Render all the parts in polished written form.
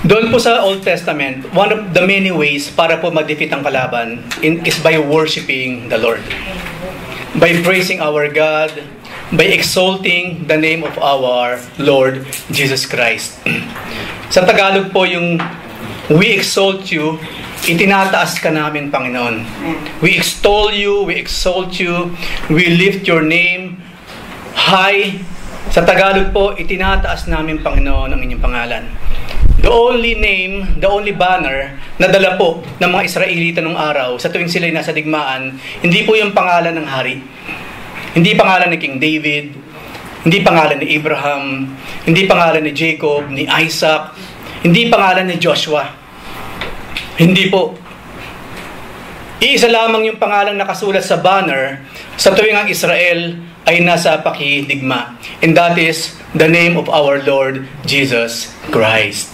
Doon po sa Old Testament, one of the many ways para po ma-defeat ang kalaban is by worshiping the Lord. By praising our God, by exalting the name of our Lord Jesus Christ. Sa Tagalog po yung we exalt you, itinataas ka namin, Panginoon. We extol you, we exalt you, we lift your name high. Sa Tagalog po, itinataas namin, Panginoon, ang inyong pangalan. The only name, the only banner na dala po ng mga Israelita nung araw sa tuwing sila'y nasa digmaan, hindi po yung pangalan ng hari. Hindi pangalan ni King David, hindi pangalan ni Abraham, hindi pangalan ni Jacob, ni Isaac, hindi pangalan ni Joshua. Hindi po. Iisa lamang yung pangalang nakasulat sa banner sa tuwing ang Israel ay nasa pakidigma. And that is the name of our Lord Jesus Christ.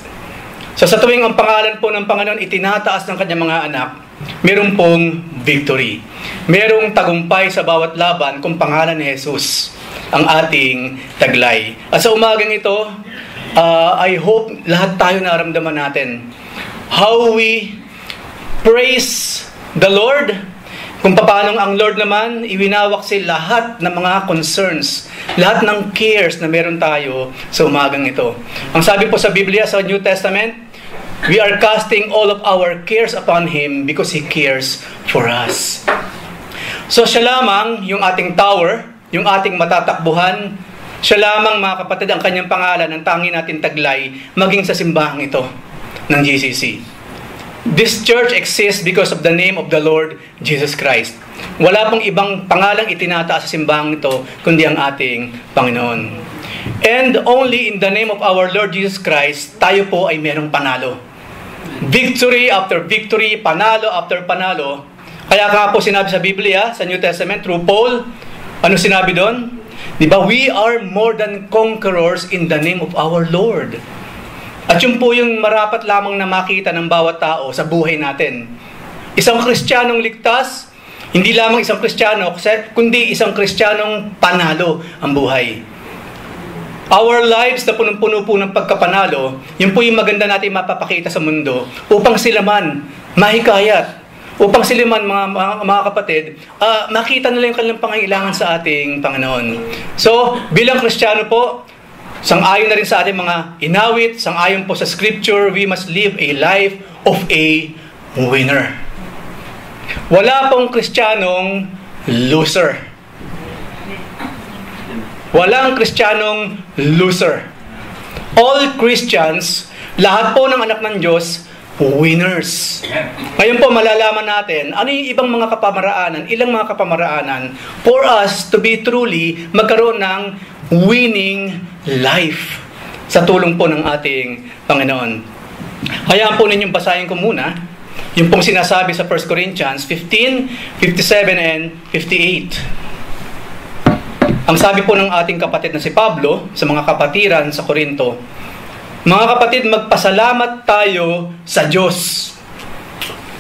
So sa tuwing ang pangalan po ng Panginoon itinataas ng kanyang mga anak, meron pong victory. Merong tagumpay sa bawat laban kung pangalan ni Jesus ang ating taglay. At sa umagang ito, I hope lahat tayo naramdaman natin how we praise the Lord, kung paano ang Lord naman iwinawak lahat ng mga concerns, lahat ng cares na meron tayo sa umagang ito. Ang sabi po sa Biblia sa New Testament, we are casting all of our cares upon Him because He cares for us. So siya lamang yung ating tower, yung ating matatakbuhan, siya lamang, mga kapatid, ang kanyang pangalan, ang tangi natin taglay, maging sa simbahang ito ng GCC. This church exists because of the name of the Lord Jesus Christ. Wala pong ibang pangalang itinataas sa simbahang ito, kundi ang ating Panginoon. And only in the name of our Lord Jesus Christ, tayo po ay merong panalo. Victory after victory, panalo after panalo. Kaya nga po sinabi sa Biblia, sa New Testament, through Paul, ano sinabi doon? Diba? We are more than conquerors in the name of our Lord. At yun po yung marapat lamang na makita ng bawat tao sa buhay natin. Isang Kristiyanong ligtas, hindi lamang isang Kristiyano, kundi isang Kristiyanong panalo ang buhay. Our lives na punong-puno po ng pagkapanalo, yun po yung maganda natin mapapakita sa mundo upang sila man mahikayat, upang sila man mga kapatid, makita nila yung kanilang pangangailangan sa ating Panginoon. So, bilang Kristiyano po, sang-ayon na rin sa ating mga inawit, sang-ayon po sa Scripture, we must live a life of a winner. Wala pong Kristiyanong loser. Walang Kristiyanong loser. All Christians, lahat po ng anak ng Diyos, winners. Ngayon po malalaman natin ano yung ibang mga kapamaraanan, ilang mga kapamaraanan for us to be truly magkaroon ng winning life sa tulong po ng ating Panginoon. Hayaan po ninyong basahin ko muna yung pong sinasabi sa 1 Corinthians 15, 57 and 58. Ang sabi po ng ating kapatid na si Pablo sa mga kapatiran sa Korinto, mga kapatid, magpasalamat tayo sa Diyos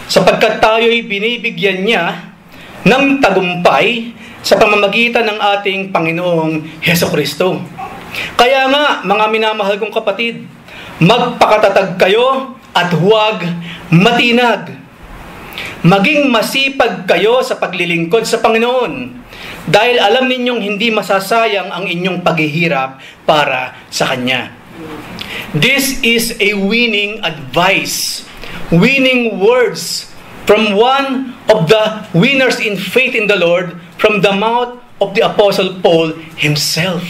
sapagkat tayo'y binibigyan niya ng tagumpay sa pamamagitan ng ating Panginoong Hesukristo. Kaya nga, mga minamahal kong kapatid, magpakatatag kayo at huwag matinag. Maging masipag kayo sa paglilingkod sa Panginoon dahil alam ninyong hindi masasayang ang inyong paghihirap para sa Kanya. This is a winning advice, winning words from one of the winners in faith in the Lord, from the mouth of the Apostle Paul himself.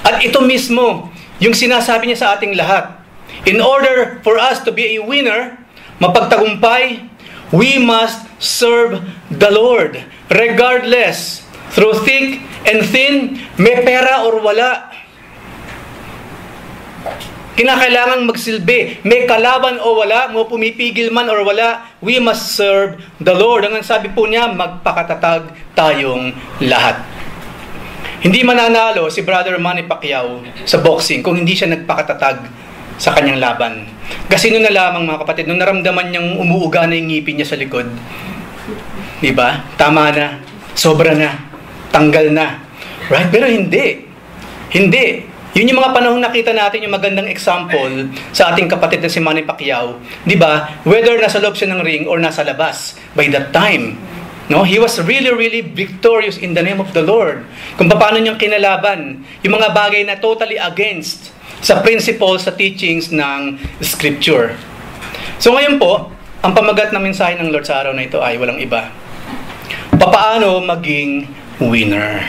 At ito mismo, yung sinasabi niya sa ating lahat. In order for us to be a winner, mapagtagumpay, we must serve the Lord. Regardless, through thick and thin, may pera or wala, kinakailangan magsilbi. May kalaban o wala, mo pumipigil man or wala, we must serve the Lord. Ang sabi po niya, magpakatatag tayong lahat. Hindi mananalo si Brother Manny Pacquiao sa boxing kung hindi siya nagpakatatag sa kanyang laban. Kasi noon na lamang, mga kapatid, nung naramdaman niyang umuuga na yung ngipin niya sa likod, diba? Tama na, sobra na, tanggal na. Right? Pero hindi. Hindi. Yun yung mga panahong nakita natin yung magandang example sa ating kapatid na si Manny Pacquiao. Di ba? Whether nasa loob siya ng ring or nasa labas, by that time, no, he was really, really victorious in the name of the Lord. Kung paano niyang kinalaban yung mga bagay na totally against sa principles, sa teachings ng Scripture. So ngayon po, ang pamagat na mensahe ng Lord sa araw na ito ay walang iba. Papaano maging winner?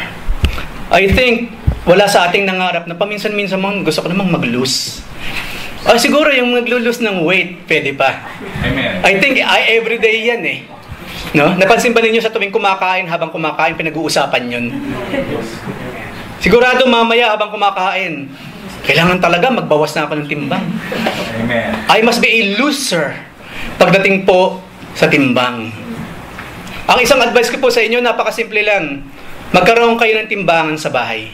I think wala sa ating nangarap na paminsan-minsan gusto ko namang mag-lose. Siguro yung nag-lose ng weight, pwede pa. Amen. I think everyday yan eh. No? Napansin ba ninyo sa tuwing kumakain, habang kumakain, pinag-uusapan yun? Sigurado mamaya habang kumakain, kailangan talaga magbawas na ako ng timbang. Amen. I must be a loser pagdating po sa timbang. Ang isang advice ko po sa inyo, napakasimple lang. Magkaroon kayo ng timbangan sa bahay.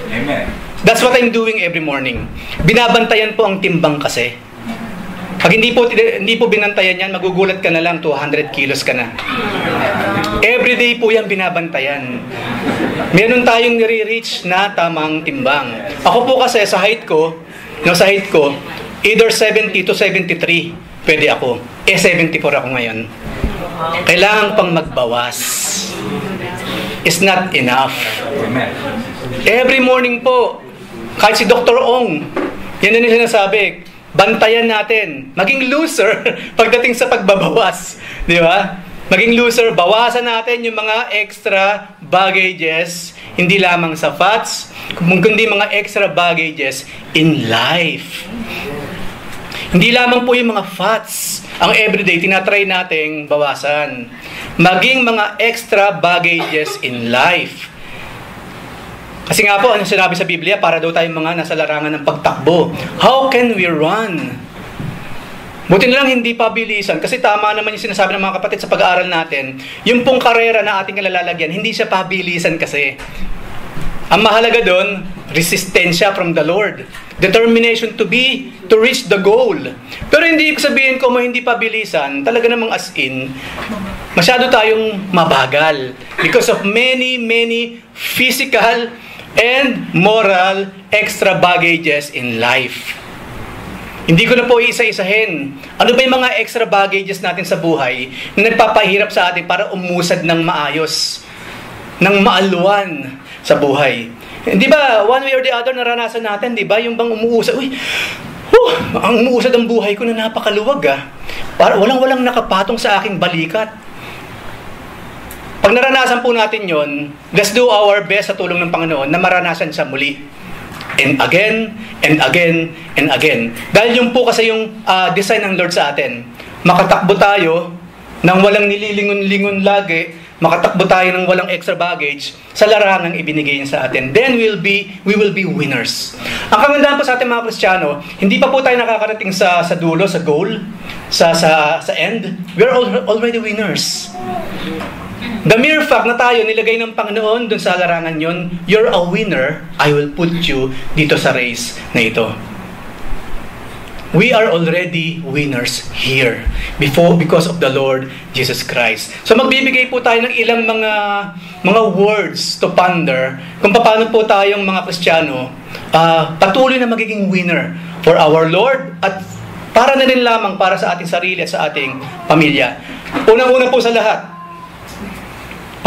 Amen. That's what I'm doing every morning. Binabantayan po ang timbang kasi. Pag hindi po binantayan yan, magugulat ka na lang, 200 kilos ka na. Every day po yan binabantayan. Meron tayong nire-reach na tamang timbang. Ako po kasi sa height ko, either 70 to 73, pwede ako. 74 ako ngayon. Kailangan pang magbawas. It's not enough. Amen. Every morning po, kahit si Dr. Ong, yan din yung sinasabi, bantayan natin, maging loser pagdating sa pagbabawas. Di ba? Maging loser, bawasan natin yung mga extra baggages, hindi lamang sa fats, kundi mga extra baggages in life. Hindi lamang po yung mga fats ang everyday tinatry nating bawasan. Maging mga extra baggages in life. Kasi nga po, ano sinabi sa Biblia, para daw tayong mga nasa larangan ng pagtakbo. How can we run? Buti na lang hindi pabilisan. Kasi tama naman yung sinasabi ng mga kapatid sa pag-aaral natin. Yung pong karera na ating kalalagyan, hindi siya pabilisan kasi. Ang mahalaga doon, resistensya from the Lord. Determination to reach the goal. Pero hindi sabihin ko mo hindi pabilisan, talaga namang as in, masyado tayong mabagal. Because of many physical and moral extra baggages in life. Hindi ko na po isa-isahin. Ano ba yung mga extra baggages natin sa buhay na nagpapahirap sa atin para umusad ng maayos, ng maalwan sa buhay? Di ba, one way or the other naranasan natin, di ba? Yung bang umuusad, ang umuusad ang buhay ko na napakaluwag Para walang nakapatong sa aking balikat. Pag naranasan po natin yon, let's do our best sa tulong ng Panginoon na maranasan siya muli. And again, and again, and again. Dahil yung po kasi yung design ng Lord sa atin. Makatakbo tayo nang walang nililingon-lingon lagi, makatakbo tayo ng walang extra baggage sa larangang ibinigay niya sa atin. Then we will be winners. Ang kagandahan po sa ating mga Kristiyano, hindi pa po tayo nakakarating sa dulo, sa goal, sa end. We are already winners. The mere fact na tayo nilagay ng Panginoon dun sa larangan yon, you're a winner, I will put you dito sa race na ito. We are already winners here because of the Lord Jesus Christ. So magbibigay po tayo ng ilang mga words to ponder kung paano po tayong mga Kristiyano patuloy na magiging winner for our Lord at para na rin lamang para sa ating sarili at sa ating pamilya. Unang-una po sa lahat,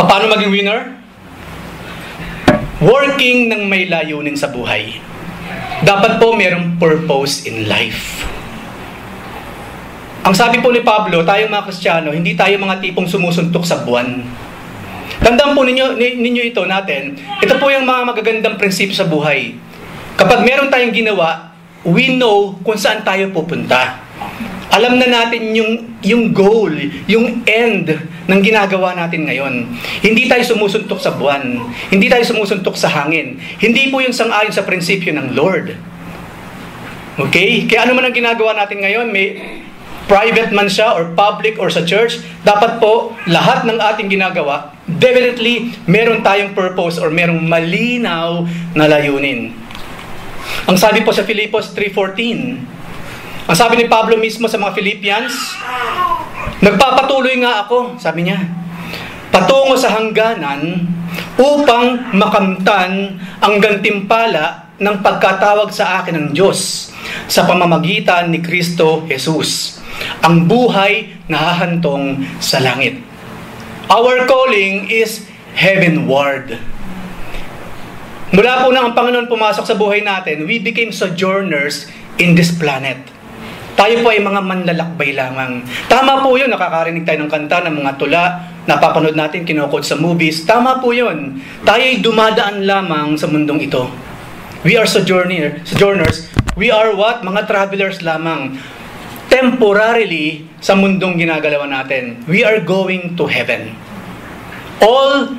paano maging winner? Working ng may layunin sa buhay. Dapat po mayroong purpose in life. Ang sabi po ni Pablo, tayong mga Kristiyano, hindi tayo mga tipong sumusuntok sa buwan. Tandaan po ninyo ito natin. Ito po yung mga magagandang prinsipyo sa buhay. Kapag meron tayong ginawa, we know kung saan tayo pupunta. Alam na natin yung goal, yung end ng ginagawa natin ngayon. Hindi tayo sumusuntok sa buwan. Hindi tayo sumusuntok sa hangin. Hindi po yung sang-ayon sa prinsipyo ng Lord. Okay? Kaya ano man ang ginagawa natin ngayon, may private man siya or public or sa church, dapat po lahat ng ating ginagawa, definitely meron tayong purpose or merong malinaw na layunin. Ang sabi po sa Filipos 3:14, ang sabi ni Pablo mismo sa mga Philippians, nagpapatuloy nga ako, sabi niya, patungo sa hangganan upang makamtan ang gantimpala ng pagkatawag sa akin ng Diyos sa pamamagitan ni Kristo Jesus, ang buhay na hahantong sa langit. Our calling is heavenward. Mula po nang ang Panginoon pumasok sa buhay natin, we became sojourners in this planet. Tayo po ay mga manlalakbay lamang. Tama po yun, nakakarinig tayo ng kanta, ng mga tula, napapanood natin, kinukod sa movies. Tama po yun. Tayo ay dumadaan lamang sa mundong ito. We are sojourners. We are what? Mga travelers lamang. Temporarily sa mundong ginagalawan natin. We are going to heaven. All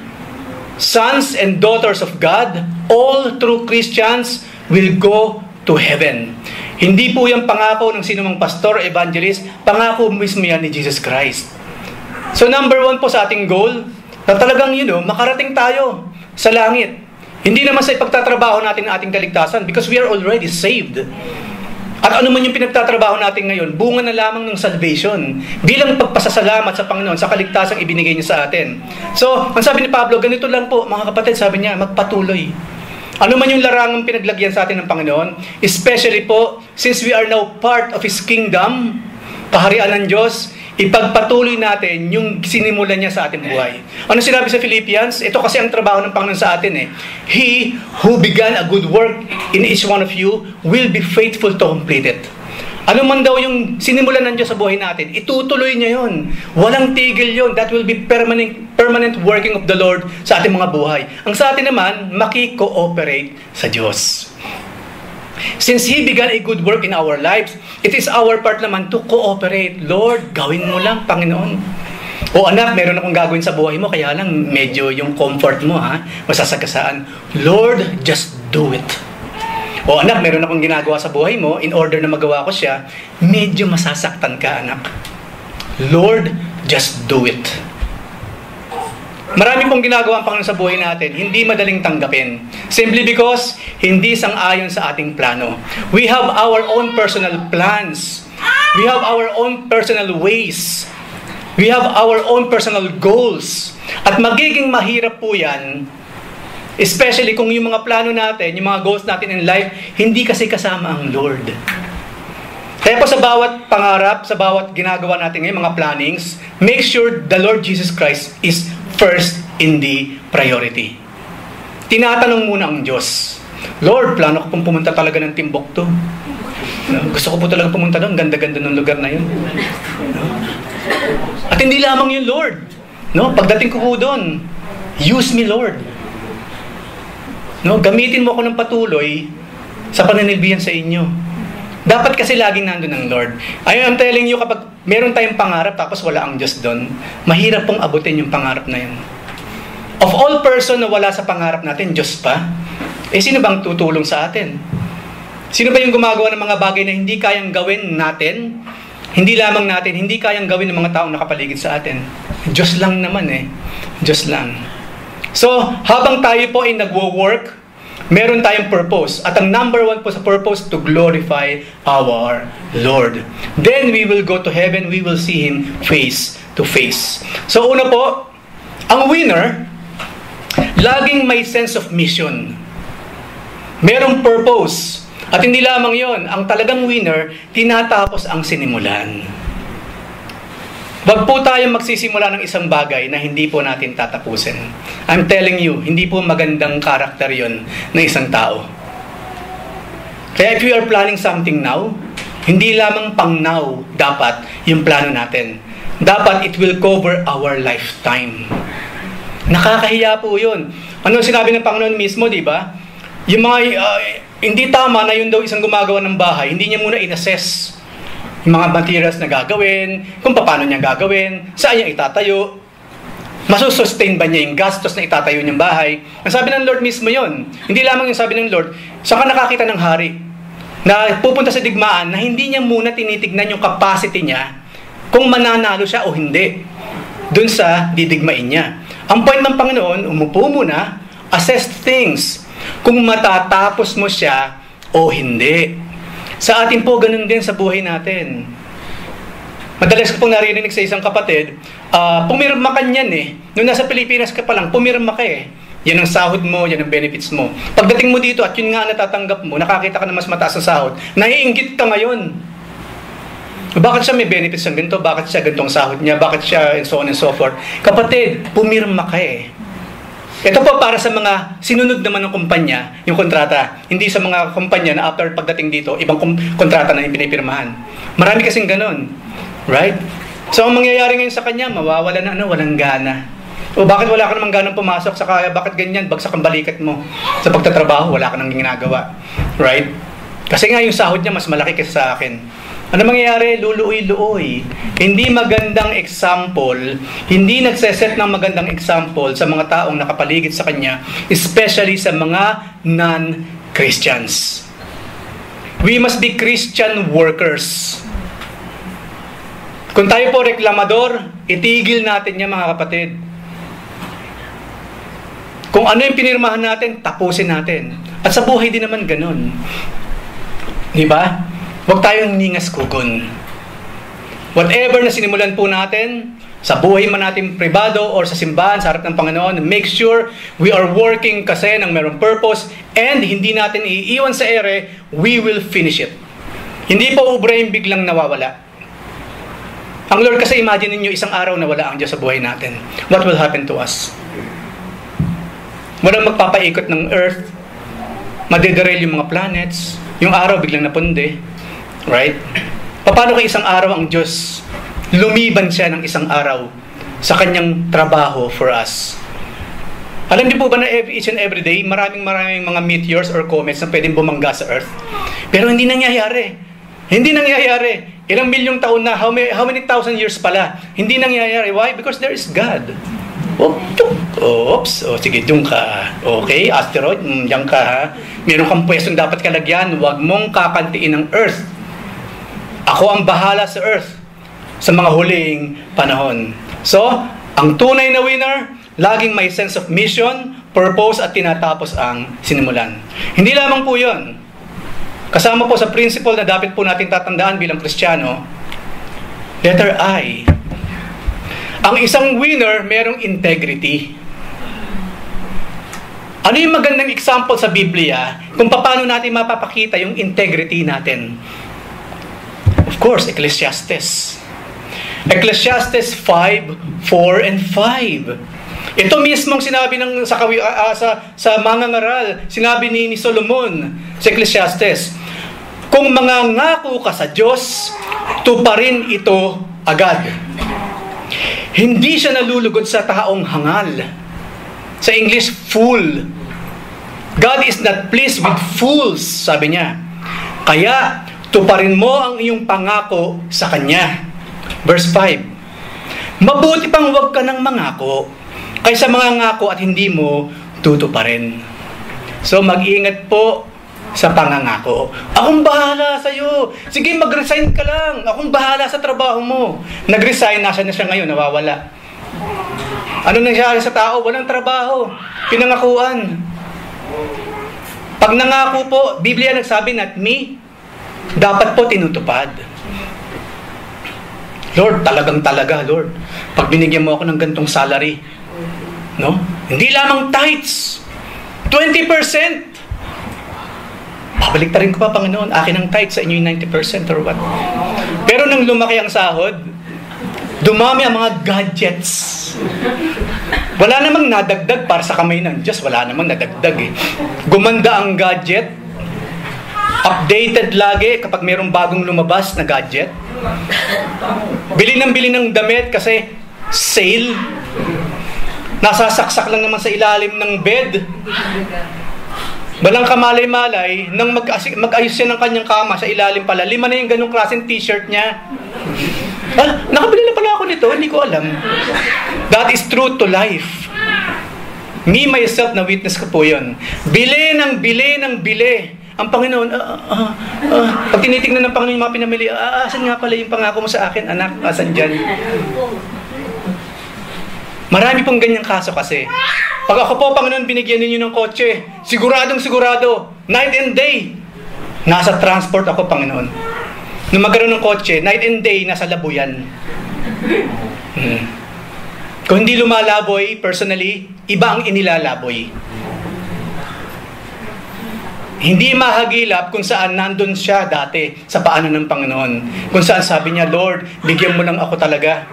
sons and daughters of God, all true Christians will go to heaven. Hindi po yan pangako ng sinumang pastor, evangelist, pangako mismo yan ni Jesus Christ. So number 1 po sa ating goal, na talagang makarating tayo sa langit. Hindi naman sa ipagtatrabaho natin ang ating kaligtasan because we are already saved. At ano man yung pinagtatrabaho natin ngayon, bunga na lamang ng salvation bilang pagpasasalamat sa Panginoon sa kaligtasang ibinigay niya sa atin. So, ang sabi ni Pablo, ganito lang po, mga kapatid, sabi niya, magpatuloy. Ano man yung larangang pinaglagyan sa atin ng Panginoon, especially po, since we are now part of His kingdom, kaharian ng Diyos, ipagpatuloy natin yung sinimulan niya sa ating buhay. Ano sinabi sa Philippians? Ito kasi ang trabaho ng Panginoon sa atin He who began a good work in each one of you will be faithful to complete it. Ano man daw yung sinimulan ng Diyos sa buhay natin, itutuloy niya yun. Walang tigil yun. That will be permanent working of the Lord sa ating mga buhay. Ang sa atin naman, maki-cooperate sa Diyos. Since He began a good work in our lives, it is our part naman to cooperate. Lord, gawin mo lang, Panginoon. O anak, meron akong gagawin sa buhay mo, kaya lang medyo yung comfort mo, masasagasaan. Lord, just do it. O anak, meron akong ginagawa sa buhay mo, in order na magawa ko siya, medyo masasaktan ka, anak. Lord, just do it. Marami pong ginagawa ang Panginoon sa buhay natin, hindi madaling tanggapin. Simply because, hindi sang-ayon sa ating plano. We have our own personal plans. We have our own personal ways. We have our own personal goals. At magiging mahirap po yan, especially kung yung mga plano natin, yung mga goals natin in life, hindi kasi kasama ang Lord. Kaya po sa bawat pangarap, sa bawat ginagawa natin ngayon, mga plannings, make sure the Lord Jesus Christ is first in the priority. Tinatanong muna ang Diyos, Lord, plano ko pong pumunta talaga ng Timbuktu. Gusto ko po talaga pumunta doon, ganda-ganda ng lugar na yun. At hindi lamang yun, Lord. Pagdating ko po doon, use me, Lord. Gamitin mo ako ng patuloy sa pananilbihan sa inyo. Dapat kasi laging nandun ang Lord. I'm telling you, kapag meron tayong pangarap tapos wala ang Diyos doon, mahirap pong abutin yung pangarap na yun. Of all person na wala sa pangarap natin, Diyos pa, sino bang tutulong sa atin? Sino ba yung gumagawa ng mga bagay na hindi kayang gawin natin? Hindi lamang natin, hindi kayang gawin ng mga taong nakapaligid sa atin. Diyos lang naman Diyos lang. So, habang tayo po ay nagwo-work, meron tayong purpose. At ang number 1 po sa purpose, to glorify our Lord. Then we will go to heaven, we will see Him face to face. So una po, ang winner, laging may sense of mission. Merong purpose. At hindi lamang yon, ang talagang winner, tinatapos ang sinimulan. Wag po tayong magsisimula ng isang bagay na hindi po natin tatapusin. I'm telling you, hindi po magandang karakter yon ng isang tao. Kaya if we are planning something now, hindi lamang pang now dapat yung plano natin. Dapat it will cover our lifetime. Nakakahiya po yun. Ano sinabi ng Panginoon mismo, di ba? Yung mga, hindi tama na yun daw isang gumagawa ng bahay, hindi niya muna in-assess yung mga materials na gagawin, kung paano niya gagawin, saan niya itatayo, masusustain ba niya yung gastos na itatayo niyang bahay. Ang sabi ng Lord mismo yon. Hindi lamang yung sabi ng Lord, saan ka nakakita ng hari na pupunta sa digmaan na hindi niya muna tinitignan yung capacity niya kung mananalo siya o hindi dun sa didigmain niya. Ang point ng Panginoon, umupo muna, assess things, kung matatapos mo siya o hindi. Sa atin po, ganun din sa buhay natin. Madalas ko pong narinig sa isang kapatid, pumirma ka niyan Nung nasa Pilipinas ka pa lang, pumirma ka Yan ang sahod mo, yan ang benefits mo. Pagdating mo dito at yun nga natatanggap mo, nakakita ka na mas mataas na sahod, naiinggit ka ngayon. Bakit siya may benefits ng ganito? Bakit siya ganitong sahod niya? Bakit siya and so on and so forth? Kapatid, pumirma ka eh. Ito po para sa mga sinunod naman ng kumpanya, yung kontrata. Hindi sa mga kumpanya na after pagdating dito, ibang kontrata na yung pinipirmahan. Marami kasing ganun. Right? So, ang mangyayari ngayon sa kanya, mawawala na walang gana. O bakit wala ka namang ganang pumasok sa kaya? Bakit ganyan? Bagsak ang balikat mo. Sa pagtatrabaho, wala ka nang ginagawa. Right? Kasi nga yung sahod niya mas malaki kaysa sa akin. Ano mangyayari? Luluoy-luoy. Hindi magandang example, hindi nagseset ng magandang example sa mga taong nakapaligid sa kanya, especially sa mga non-Christians. We must be Christian workers. Kung tayo po reklamador, itigil natin yan mga kapatid. Kung ano yung pinirmahan natin, tapusin natin. At sa buhay din naman ganun. Di ba? Huwag tayong ningas kugon. Whatever na sinimulan po natin, sa buhay man natin pribado or sa simbahan, sa harap ng Panginoon, make sure we are working kasi ng merong purpose and hindi natin iiwan sa ere, we will finish it. Hindi po ubra yung biglang nawawala. Ang Lord kasi, imagine niyo isang araw na wala ang Diyos sa buhay natin. What will happen to us? Walang magpapaikot ng earth, madederail yung mga planets, yung araw biglang napundi. Right? Paano kung isang araw ang Diyos lumiban siya ng isang araw sa kanyang trabaho for us? Alam niyo po ba na each and every day, maraming mga meteors or comets na pwedeng bumangga sa earth? Pero hindi nangyayari. Hindi nangyayari. Ilang milyong taon na, how many thousand years pala? Hindi nangyayari. Why? Because there is God. Oops. Sige, doon ka. Okay, asteroid, diyan ka ha. Meron kang pwestong dapat kalagyan. Huwag mong kakantiin ng earth. Ako ang bahala sa earth sa mga huling panahon. So, ang tunay na winner, laging may sense of mission, purpose, at tinatapos ang sinimulan. Hindi lamang po yun. Kasama po sa principle na dapat po natin tatandaan bilang Kristiyano, letter I. Ang isang winner, merong integrity. Ano yung magandang example sa Biblia kung paano natin mapapakita yung integrity natin? Of course, Ecclesiastes. Ecclesiastes 5:4 and 5. Ito mismong sinabi sa mangangaral, sinabi ni Solomon sa Ecclesiastes, kung mangangako ka sa Diyos, tuparin ito agad. Hindi siya nalulugod sa taong hangal. Sa English, fool. God is not pleased with fools, sabi niya. Kaya, tuparin mo ang iyong pangako sa Kanya. Verse 5. Mabuti pang huwag ka ng mangako, kaysa mangangako at hindi mo tutuparin. So, mag-ingat po sa pangangako. Akong bahala sa'yo. Sige, mag-resign ka lang. Akong bahala sa trabaho mo. Nag-resign, nasa na siya ngayon, nawawala. Ano nangyari sa tao? Walang trabaho. Pinangakuan. Pag nangako po, Biblia nagsabi, not me, dapat po tinutupad. Lord, talaga, Lord. Pag binigyan mo ako ng gantong salary, no? Hindi lamang tithes. 20%. Babalik pa rin ko pa, Panginoon, akin ang tithe, sa inyo yung 90% or what. Pero nang lumaki ang sahod, dumami ang mga gadgets. Wala namang nadagdag para sa kamay ng Diyos. Wala namang nadagdag eh. Gumanda ang gadget. Updated lagi kapag mayroong bagong lumabas na gadget. Bili ng damit kasi sale. Nasasaksak lang naman sa ilalim ng bed. Walang kamalay-malay, nang mag-ayos siya ng kanyang kama sa ilalim pala, 5 na yung ganong klaseng t-shirt niya. Nakabili na pala ako nito, hindi ko alam. That is true to life. Me, myself, na witness ko po yun. Bili. Ang Panginoon, pag tinitignan ng Panginoon yung mga pinamili, asan nga pala yung pangako mo sa akin, anak, asan dyan? Marami pong ganyang kaso kasi. Pag ako po, Panginoon, binigyan ninyo ng kotse, siguradong sigurado, night and day, nasa transport ako, Panginoon. Nung magkaroon ng kotse, night and day, nasa labuyan. Kung hindi lumalaboy, personally, iba ang inilalaboy. Hindi mahagilap kung saan nandun siya dati sa paanan ng Panginoon. Kung saan sabi niya, Lord, bigyan mo lang ako talaga.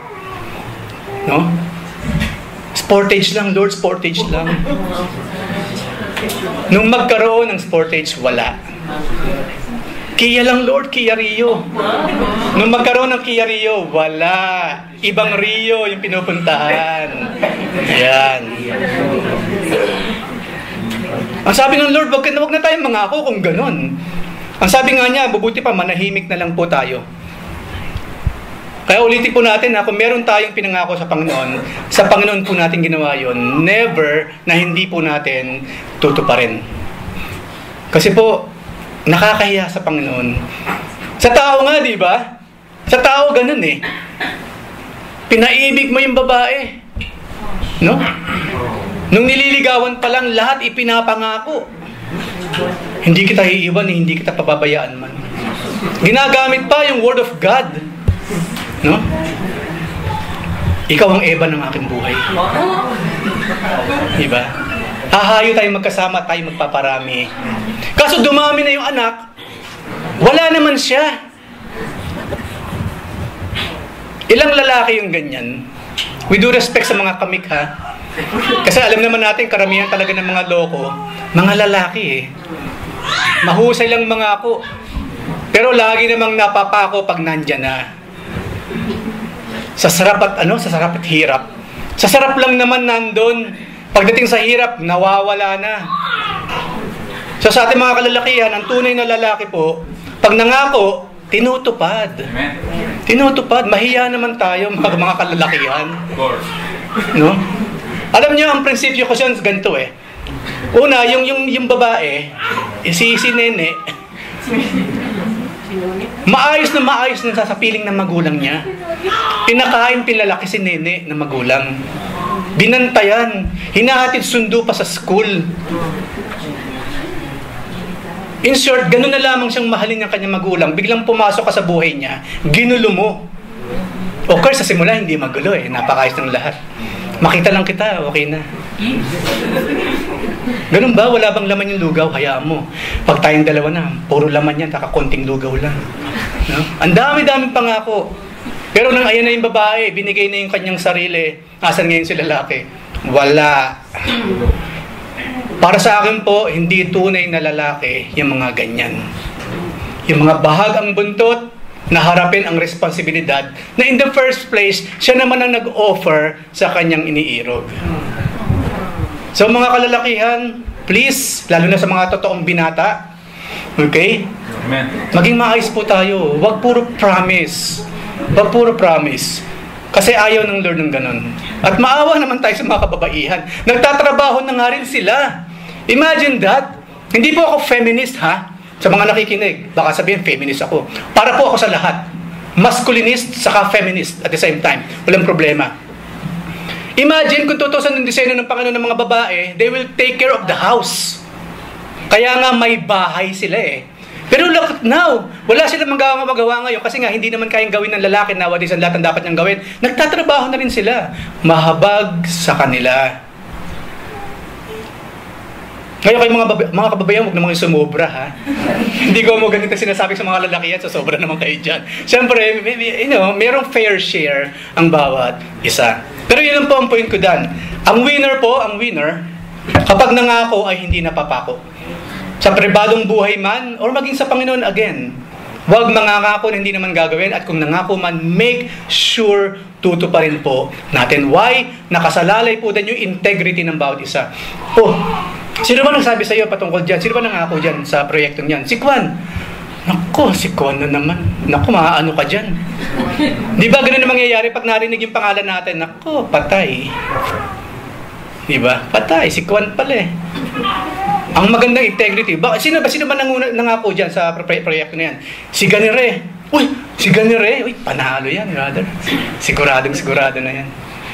No? Sportage lang, Lord, sportage lang. Nung magkaroon ng sportage, wala. Kia lang, Lord, Kia Rio. Nung magkaroon ng Kia Rio, wala. Ibang Rio yung pinupuntahan. Yan. Ang sabi ng Lord, wag na tayong mangako kung ganun. Ang sabi nga niya, bubuti pa, manahimik na lang po tayo. Kaya ulitin po natin na kung meron tayong pinangako sa Panginoon po natin ginawa yun, never na hindi po natin tutuparin. Kasi po, nakakahiya sa Panginoon. Sa tao nga, di ba? Sa tao ganun eh. Pinaibig mo yung babae. No? Nung nililigawan pa lang, lahat ipinapangako. Hindi kita iiwan, hindi kita pababayaan man. Ginagamit pa yung word of God. No? Ikaw ang Eva ng aking buhay. Diba? Hahayo tayo magkasama, tayo magpaparami. Kaso dumami na yung anak, wala naman siya. Ilang lalaki yung ganyan? We do respect sa mga kamik, ha? Kasi alam naman natin, karamihan talaga ng mga loko, mga lalaki eh. Mahusay lang mga ako. Pero lagi namang napapako pag nandyan na. Sa sarap at hirap. Sa sarap lang naman nandun. Pagdating sa hirap, nawawala na. So sa ating mga kalalakihan, ang tunay na lalaki po, pag nangako, tinutupad. Amen. Tinutupad. Mahiya naman tayo, mga kalalakihan. Of course. No? Alam niyo, ang prinsipyo ko siya ganito eh. Una, yung babae, si Nene, maayos na sa piling ng magulang niya. Pinakain, pinlalaki si Nene ng magulang. Binantayan. Hinahatid sundo pa sa school. In short, ganun na lamang siyang mahalin ng kanyang magulang. Biglang pumasok ka sa buhay niya, ginulo mo. Of course, sa simula, hindi magulo eh. Napakayos ng lahat. Makita lang kita, okay na. Ganun ba? Wala bang laman yung lugaw? Hayaan mo. Pag tayong dalawa na, puro laman yan, konting lugaw lang. No? Ang dami-daming pangako. Pero nang ayan na yung babae, binigay na yung kanyang sarili, asan ngayon si lalaki? Wala. Para sa akin po, hindi tunay na lalaki yung mga ganyan. Yung mga bahagang buntot, na harapin ang responsibilidad na in the first place, siya naman ang nag-offer sa kanyang iniirog. So mga kalalakihan, please, lalo na sa mga totoong binata, okay? Amen. Maging maayos po tayo. Huwag puro promise. Huwag puro promise. Kasi ayaw ng Lord ng ganun. At maawa naman tayo sa mga kababaihan. Nagtatrabaho na nga rin sila. Imagine that. Hindi po ako feminist, ha? Sa mga nakikinig, baka sabihin, feminist ako. Para po ako sa lahat. Masculinist, saka feminist at the same time. Walang problema. Imagine kung tutusan ng disenyo ng Panginoon ng mga babae, they will take care of the house. Kaya nga may bahay sila eh. Pero look now, wala silang magawa ngayon kasi nga hindi naman kayang gawin ng lalaki nowadays ang lahat ng dapat niyang gawin. Nagtatrabaho na rin sila. Mahabag sa kanila. Kaya kayo mga kababayan, huwag naman yung sumobra, ha? Hindi ko mo ganito sinasabi sa mga lalaki yan, so sobra naman kayo dyan. Siyempre, mayroong fair share ang bawat isa. Pero yun lang po ang point ko dan. Ang winner, kapag nangako ay hindi napapako. Sa pribadong buhay man, or maging sa Panginoon again, huwag mangangako na hindi naman gagawin, at kung nangako man, make sure tutuparin po natin. Why? Nakasalalay po din yung integrity ng bawat isa. Sino ba nagsabi sa iyo patungkol dyan? Sino ba nangako dyan sa proyektong yan? Si Kwan. Naku, si Kwan na naman. Naku, maaano ka dyan. Di ba ganun na mangyayari pag narinig yung pangalan natin? Naku, patay. Di ba? Patay, si Kwan pala eh. Ang magandang integrity. Sino ba nangako dyan sa proyekto na yan? Si Ganire. Si Ganire. Panalo yan, brother. Sigurado na yan.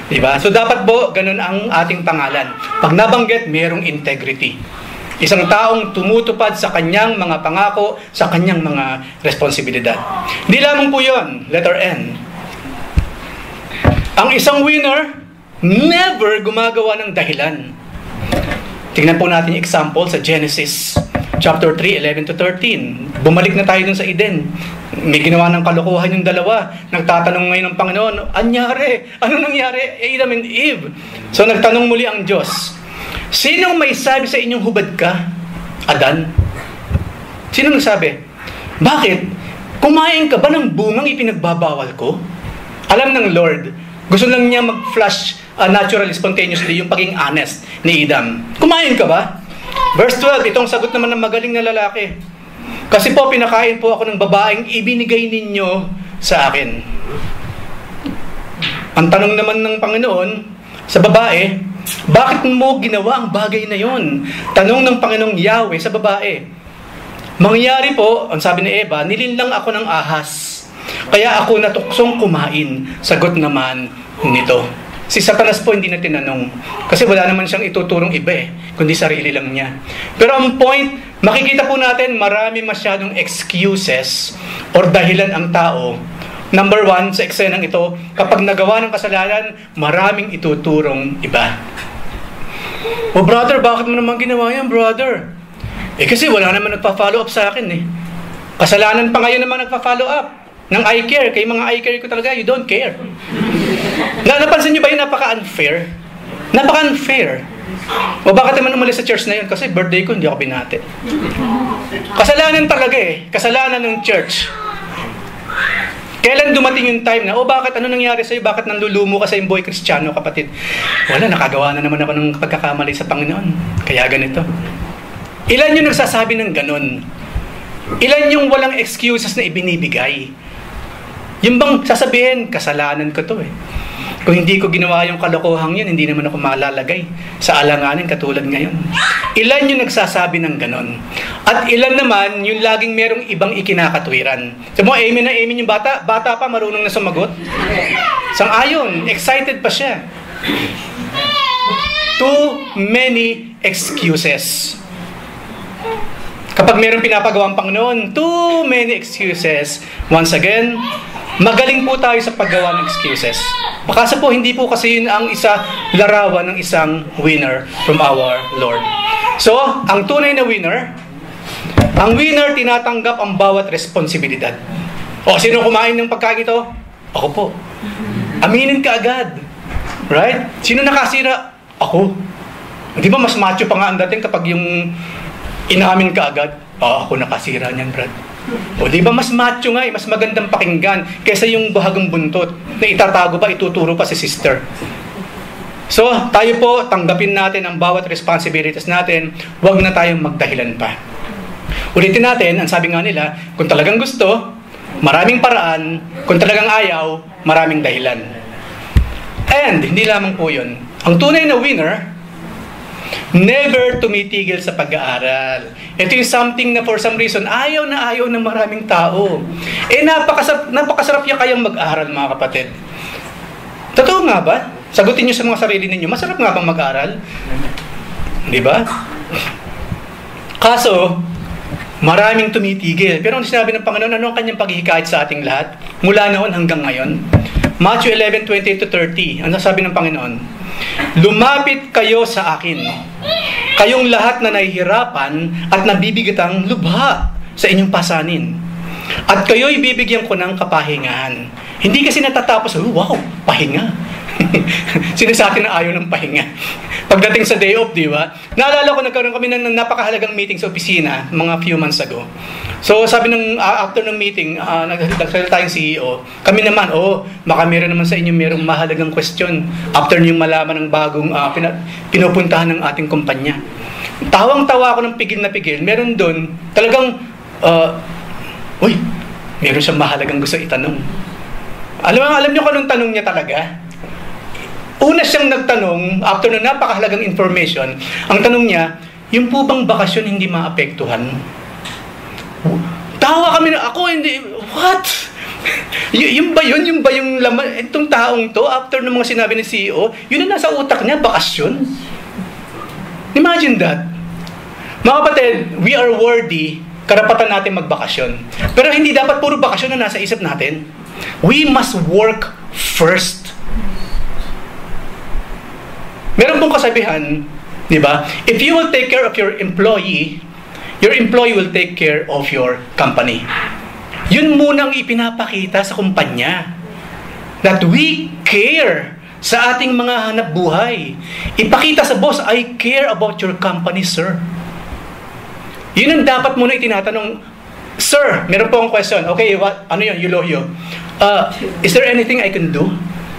Diba? So dapat po, ganun ang ating pangalan. Pag nabanggit, mayroong integrity. Isang taong tumutupad sa kanyang mga pangako, sa kanyang mga responsibilidad. Hindi lamang po yun, letter N. Ang isang winner, never gumagawa ng dahilan. Tingnan po natin yung example sa Genesis chapter 3, 11 to 13. Bumalik na tayo dun sa Eden. May ginawa ng kalokohan yung dalawa. Nagtatanong ngayon ng Panginoon, anyari? Ano nangyari? Adam and Eve. So nagtanong muli ang Diyos, sinong may sabi sa inyong hubad ka? Adan? Sino nagsabi? Bakit? Kumain ka ba ng bungang ipinagbabawal ko? Alam ng Lord, gusto lang niya mag-flash natural, spontaneously, yung pagiging honest ni Adam. Kumain ka ba? Verse 12, itong sagot naman ng magaling na lalaki. Kasi po, pinakain po ako ng babaeng ibinigay ninyo sa akin. Ang tanong naman ng Panginoon sa babae, bakit mo ginawa ang bagay na yon? Tanong ng Panginoong Yahweh sa babae. Mangyari po, ang sabi ni Eva, nilinlang ako ng ahas. Kaya ako natuksong kumain. Sagot naman nito. Si Satanas po hindi na tinanong. Kasi wala naman siyang ituturong iba kundi sarili lang niya. Pero ang point, makikita po natin marami masyadong excuses or dahilan ang tao. Number 1, sa eksenang ito, kapag nagawa ng kasalanan, maraming ituturong iba. O brother, bakit mo naman ginawa yan, brother? Kasi wala naman nagpa-follow up sa akin Kasalanan pa ngayon naman nagpa-follow up ng I care. Kay mga I care ko talaga, you don't care. Napansin niyo ba yung napaka-unfair? Napaka-unfair. O bakit naman umalis sa church na yun? Kasi birthday ko, hindi ako binati. Kasalanan talaga Kasalanan ng church. Kailan dumating yung time na, bakit? Ano nangyari sa'yo? Bakit nanlulumo ka sa yung boy Kristiyano, kapatid? Wala, nakagawa na naman ako ng pagkakamali sa Panginoon. Kaya ganito. Ilan yung nagsasabi ng ganon? Ilan yung walang excuses na ibinibigay? Yung bang sasabihin, kasalanan ko to Kung hindi ko ginawa yung kalokohang yun, hindi naman ako malalagay sa alanganin katulad ngayon. Ilan yung nagsasabi ng ganon? At ilan naman yung laging merong ibang ikinakatwiran? Sabi mo, amen na amen yung bata. Bata pa, marunong na sumagot. Sang-ayon, excited pa siya. Too many excuses. Kapag merong pinapagawa ang Panginoon, too many excuses. Once again, magaling po tayo sa paggawa ng excuses. Baka po, hindi po kasi yun ang larawan ng isang winner from our Lord. So, ang tunay na winner, ang winner tinatanggap ang bawat responsibilidad. Sino kumain ng pagkain ito? Ako po. Aminin ka agad. Right? Sino nakasira? Ako. Di ba mas macho pa nga ang dating kapag yung inaamin ka agad? Ako nakasira niyan, Brad. Di ba mas macho nga mas magandang pakinggan kaysa yung bahagang buntot na itatago pa, ituturo pa si sister. So, tayo po, tanggapin natin ang bawat responsibilities natin, huwag na tayong magdahilan pa. Ulitin natin, ang sabi nga nila, kung talagang gusto, maraming paraan, kung talagang ayaw, maraming dahilan. And, hindi lamang po yun. Ang tunay na winner, never tumitigil sa pag-aaral. Ito yung something na for some reason, ayaw na ayaw ng maraming tao. Napakasarap niya kayang mag-aral, mga kapatid. Totoo nga ba? Sagutin niyo sa mga sarili ninyo, masarap nga bang mag-aral? Di ba? Kaso, maraming tumitigil. Pero ang sinabi ng Panginoon, ano ang kanyang paghihikayat sa ating lahat? Mula noon hanggang ngayon. Matthew 11:28-30. Ano sabi ng Panginoon? Lumapit kayo sa akin, kayong lahat na nahihirapan at nabibigatang lubha sa inyong pasanin. At kayo'y bibigyan ko ng kapahingahan. Hindi kasi natatapos, wow, pahinga. Sino sa atin na ayaw ng pahinga? Pagdating sa day off, di ba? Naalala ko, nagkaroon kami ng napakahalagang meeting sa opisina mga few months ago. So, sabi ng after ng meeting, nagsalita yung CEO, kami naman, baka meron naman sa inyo merong mahalagang question after niyong malaman ng bagong pinupuntahan ng ating kumpanya. Tawang-tawa ako ng pigil na pigil. Meron doon, talagang, meron siyang mahalagang gusto itanong. Alam niyo kung anong tanong niya talaga? Una siyang nagtanong, after ng napakahalagang information, ang tanong niya, yung po bang bakasyon hindi maapektuhan? Tawa kami na, ako hindi, what? Yung ba yung laman, itong taong to, after ng mga sinabi ng CEO, yun na nasa utak niya, bakasyon? Imagine that. Mga kapatid, we are worthy, karapatan natin magbakasyon. Pero hindi dapat puro bakasyon na nasa isip natin. We must work first. Meron pong kasabihan, di ba? If you will take care of your employee will take care of your company. Yun munang ipinapakita sa kumpanya. That we care sa ating mga hanap buhay. Ipakita sa boss, I care about your company, sir. Yun ang dapat muna itinatanong. Sir, meron po akong question. Okay, ano yun, Eulohio? Is there anything I can do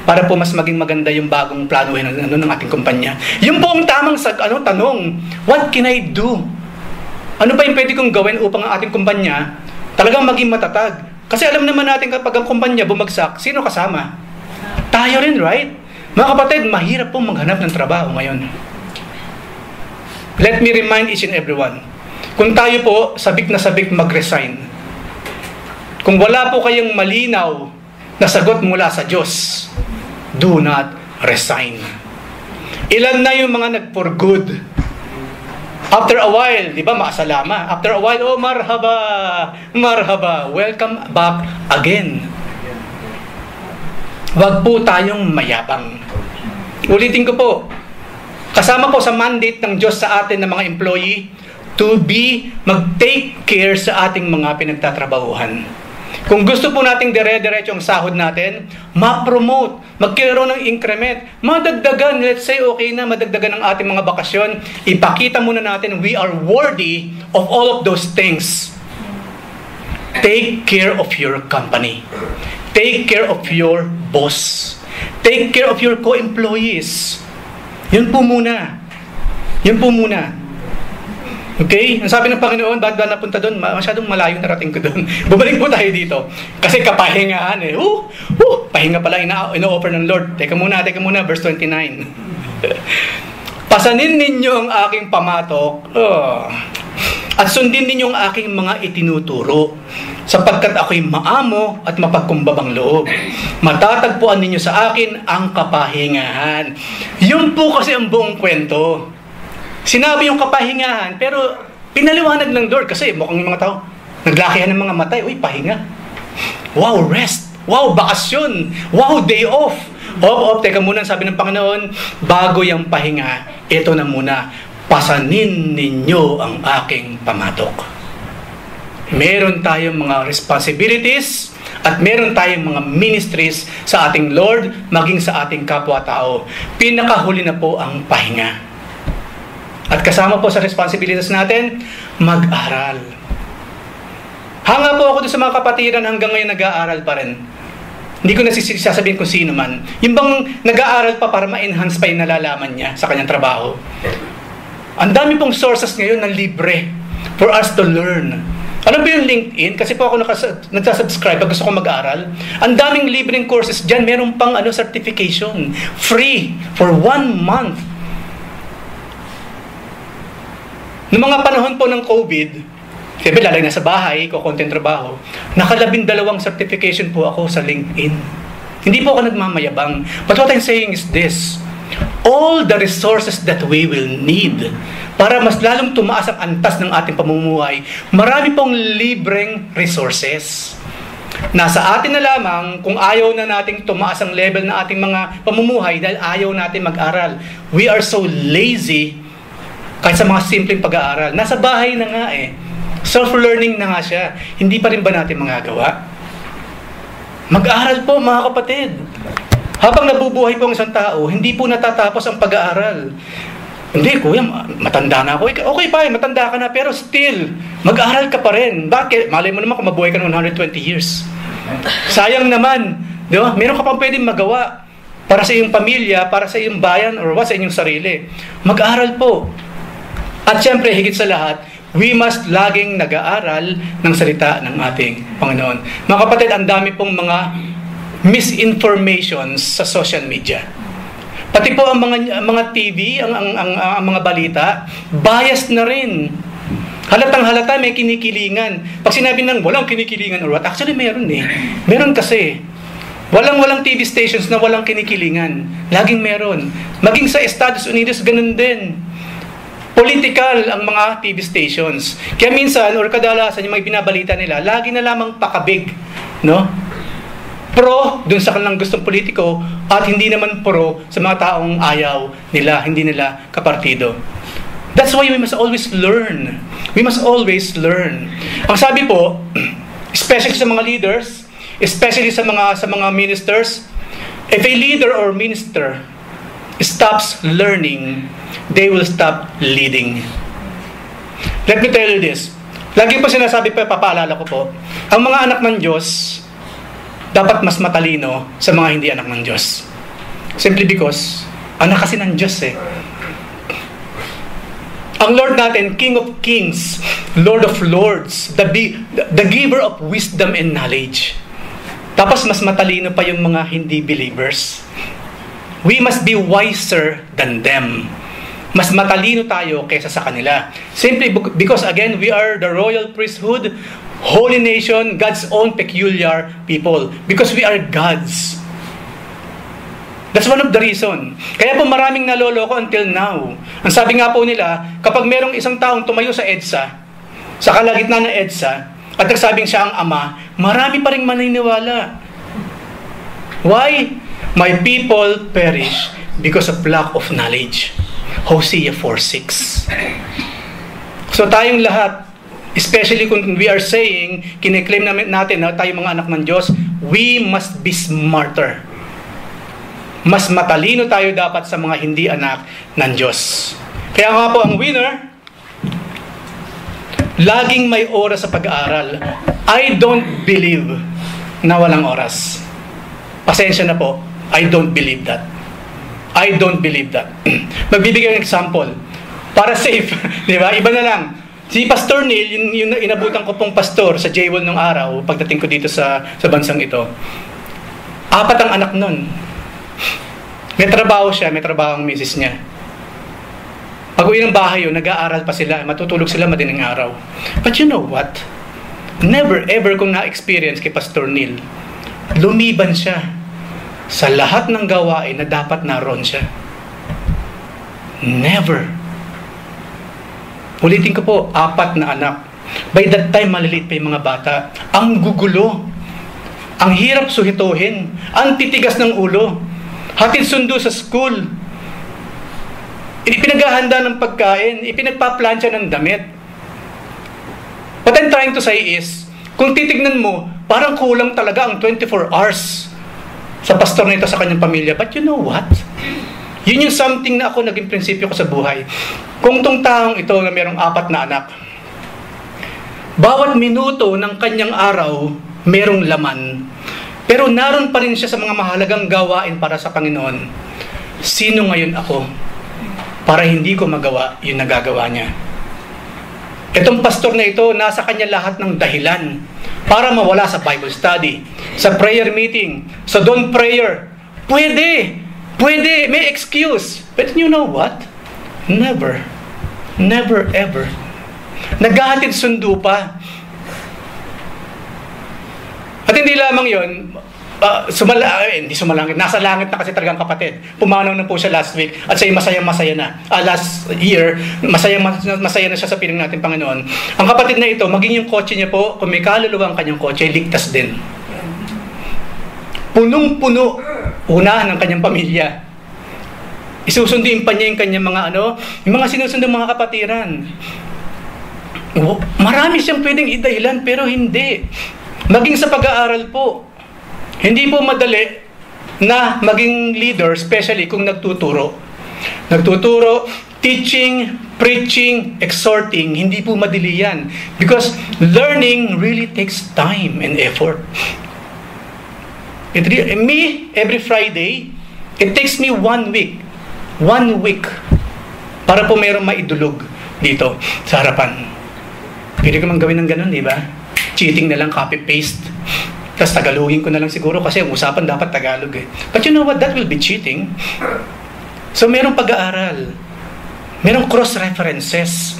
para po mas maging maganda yung bagong planuhin ng ating kumpanya? Yung po ang tamang tanong, what can I do? Ano ba yung pwede kong gawin upang ang ating kumpanya talagang maging matatag? Kasi alam naman natin kapag ang kumpanya bumagsak, sino kasama? Tayo rin, right? Mga kapatid, mahirap pong maghanap ng trabaho ngayon. Let me remind each and everyone, kung tayo po sabik na sabik mag-resign, kung wala po kayong malinaw na sagot mula sa Diyos, do not resign. Ilan na yung mga nag-for good? After a while, di ba, maasalama. After a while, oh, marhaba, marhaba, welcome back again. Wag po tayong mayabang. Ulitin ko po, kasama po sa mandate ng Diyos sa atin ng mga employee to mag-take care sa ating mga pinagtatrabahuhan. Kung gusto po nating dire-diretso ang sahod natin, ma-promote, magkaroon ng increment, madagdagan, let's say okay na, madagdagan ang ating mga bakasyon, ipakita muna natin we are worthy of all of those things. Take care of your company. Take care of your boss. Take care of your co-employees. Yun po muna. Yun po muna. Okay? Ang sabi ng Panginoon, bakit ba napunta doon? Masyadong malayo narating ko doon. Bumalik po tayo dito. Kasi kapahingahan eh. Pahinga pala ino-offer ng Lord. Teka muna, verse 29. Pasanin ninyo ang aking pamatok, at sundin ninyo ang aking mga itinuturo, sapagkat ako'y maamo at mapagkumbabang loob. Matatagpuan ninyo sa akin ang kapahingahan. Yun po kasi ang buong kwento. Sinabi yung kapahingahan, pero pinaliwanag ng Lord kasi mukhang yung mga tao, naglakihan ng mga matay, pahinga. Wow, rest. Wow, bakasyon. Wow, day off. Teka muna, sabi ng Panginoon, bago yung pahinga, ito na muna, pasanin ninyo ang aking pamatok. Meron tayong mga responsibilities at meron tayong mga ministries sa ating Lord, maging sa ating kapwa-tao. Pinakahuli na po ang pahinga. At kasama po sa responsibilities natin, mag-aral. Hanga po ako doon sa mga kapatiran hanggang ngayon nag-aaral pa rin. Hindi ko sasabihin kung sino man. Yung bang nag-aaral pa para ma-enhance pa yung nalalaman niya sa kanyang trabaho. Ang dami pong sources ngayon na libre for us to learn. Ano ba yung LinkedIn? Kasi po ako nagsasubscribe pag gusto ko mag-aaral. Ang daming libreng courses dyan. Meron pang certification. Free for 1 month. Noong mga panahon po ng COVID, siyempre lalagay na sa bahay, kukontent trabaho, 12 certification po ako sa LinkedIn. Hindi po ako nagmamayabang. But what I'm saying is this, all the resources that we will need para mas lalong tumaas ang antas ng ating pamumuhay, marami pong libreng resources. Nasa atin na lamang kung ayaw na nating tumaas ang level ng ating mga pamumuhay dahil ayaw natin mag-aral. We are so lazy kahit sa mga simpleng pag-aaral. Nasa bahay na nga eh. Self-learning na nga siya. Hindi pa rin ba natin magagawa? Mag-aaral po mga kapatid. Habang nabubuhay po ang isang tao, hindi po natatapos ang pag-aaral. Hindi, kuya, matanda na ako. Okay pa, matanda ka na, pero still, mag-aaral ka pa rin. Bakit? Malay mo naman kung mabuhay ka ng 120 years. Sayang naman. Di ba? Meron ka pang pwedeng magawa para sa iyong pamilya, para sa iyong bayan, or sa inyong sarili. Mag-aaral po. At syempre, higit sa lahat, we must laging nag-aaral ng salita ng ating Panginoon. Mga kapatid, ang dami pong mga misinformations sa social media. Pati po ang mga TV, ang mga balita, biased na rin. Halatang halata may kinikilingan. Pag sinabi ng walang kinikilingan or what, actually meron eh. Meron kasi. Walang TV stations na walang kinikilingan. Laging meron. Maging sa Estados Unidos, ganun din. Political ang mga TV stations. Kaya minsan, or kadalasan, yung mga binabalita nila, lagi na lamang pakabig. No? pro dun sa kanilang gustong politiko at hindi naman pro sa mga taong ayaw nila, hindi nila kapartido. That's why we must always learn. We must always learn. Ang sabi po, especially sa mga leaders, especially sa mga ministers, if a leader or minister stops learning, they will stop leading. Let me tell you this. Lagi po sinasabi, papaalala ko po, ang mga anak ng Diyos dapat mas matalino sa mga hindi anak ng Diyos. Simply because, anak kasi ng Diyos eh. Ang Lord natin, King of Kings, Lord of Lords, the giver of wisdom and knowledge. Tapos mas matalino pa yung mga hindi believers. We must be wiser than them. Mas matalino tayo kaysa sa kanila. Simply because again, we are the royal priesthood, holy nation, God's own peculiar people. Because we are God's. That's one of the reason. Kaya po maraming naloloko until now. Ang sabi nga po nila, kapag merong isang taong tumayo sa EDSA, sa kalagitnaan ng EDSA, at nagsabing siya ang ama, marami pa rin maniniwala. Why? My people perish because of lack of knowledge. Hosea 4:6. So tayong lahat, especially kung we are saying, kiniklaim natin na tayo mga anak ng Diyos, we must be smarter. Mas matalino tayo dapat sa mga hindi anak ng Diyos. Kaya nga po ang winner, laging may oras sa pag-aaral. I don't believe na walang oras. Pasensya na po, I don't believe that. I don't believe that. Magbibigay ng example. Para safe, di ba? Iba na lang. Si Pastor Neil, yung inabutan ko pong pastor sa J1 nung araw, pagdating ko dito sa bansang ito, 4 ang anak nun. May trabaho siya, may trabaho ang misis niya. Pag uwi ng bahay yun, nag-aaral pa sila, matutulog sila madaling araw. But you know what? Never ever kong na-experience kay Pastor Neil, lumiban siya sa lahat ng gawain na dapat naroon siya. Never. Ulitin ko po, 4 na anak. By that time, maliliit pa yung mga bata. Ang gugulo. Ang hirap suhituhin. Ang titigas ng ulo. Hatid sundo sa school. Ipinaghahanda ng pagkain. Ipinagpaplansya ng damit. What I'm trying to say is, kung titignan mo, parang kulang talaga ang 24 hours sa pastor na ito sa kanyang pamilya. But you know what? Yun yung something na ako naging prinsipyo ko sa buhay. Kung tong taong ito na merong 4 na anak, bawat minuto ng kanyang araw, merong laman. Pero naroon pa rin siya sa mga mahalagang gawain para sa Panginoon. Sino ngayon ako para hindi ko magawa yung nagagawa niya? Itong pastor na ito, nasa kanya lahat ng dahilan para mawala sa Bible study, sa prayer meeting, sa dawn prayer. Pwede, may excuse. But you know what? Never ever. Naghahatid sundo pa. At hindi lamang yun, hindi sumalangit. Nasa langit na kasi talagang kapatid. Pumanaw na po siya last week at siya masaya na. Last year, masaya na siya sa piling natin Panginoon. Ang kapatid na ito, maging yung kotse niya po, kung may kaluluwa ang kanyang kotse, ligtas din. Punong-puno, unahan ng kanyang pamilya. Isusundin pa niya yung kanyang yung mga sinusundong mga kapatiran. Marami siyang pwedeng idahilan, pero hindi. Maging sa pag-aaral po, hindi po madali na maging leader, especially kung nagtuturo. Teaching, preaching, exhorting, hindi po madali yan. Because learning really takes time and effort. Every Friday, it takes me 1 week para po merong maidulog dito sa harapan. Pwede ko mang gawin ng ganun, di ba? Cheating na lang, copy-paste. Tapos Tagalogin ko na lang siguro kasi ang usapan dapat Tagalog eh. But you know what? That will be cheating. So merong pag-aaral. Merong cross-references.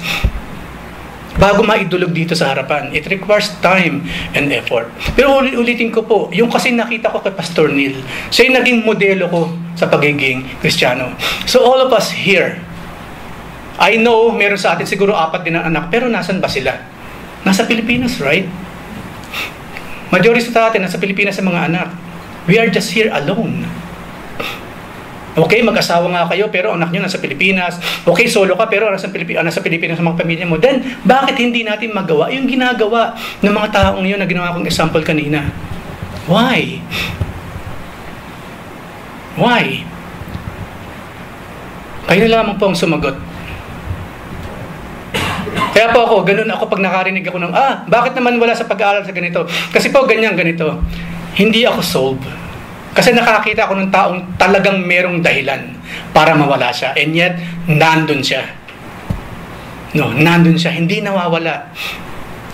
Bago maidulog dito sa harapan. It requires time and effort. Pero ulitin ko po, yung kasi nakita ko kay Pastor Neil, siya yung naging modelo ko sa pagiging Kristiyano. So all of us here, I know meron sa atin siguro 4 din ang anak, pero nasan ba sila? Nasa Pilipinas, right? Majority sa atin nasa Pilipinas sa mga anak. We are just here alone. Okay, mag-asawa nga kayo, pero anak nyo nasa Pilipinas. Okay, solo ka, pero nasa Pilipinas sa mga pamilya mo. Then, bakit hindi natin magawa yung ginagawa ng mga taong yun na ginawa kong example kanina? Why? Why? Kayo na lamang po ang sumagot. Kaya po ako, ganun ako pag nakarinig ako ng, bakit naman wala sa pag-aaral sa ganito? Kasi po, ganito. Hindi ako solved. Kasi nakakita ako ng taong talagang merong dahilan para mawala siya. And yet, nandun siya. No, nandun siya. Hindi nawawala.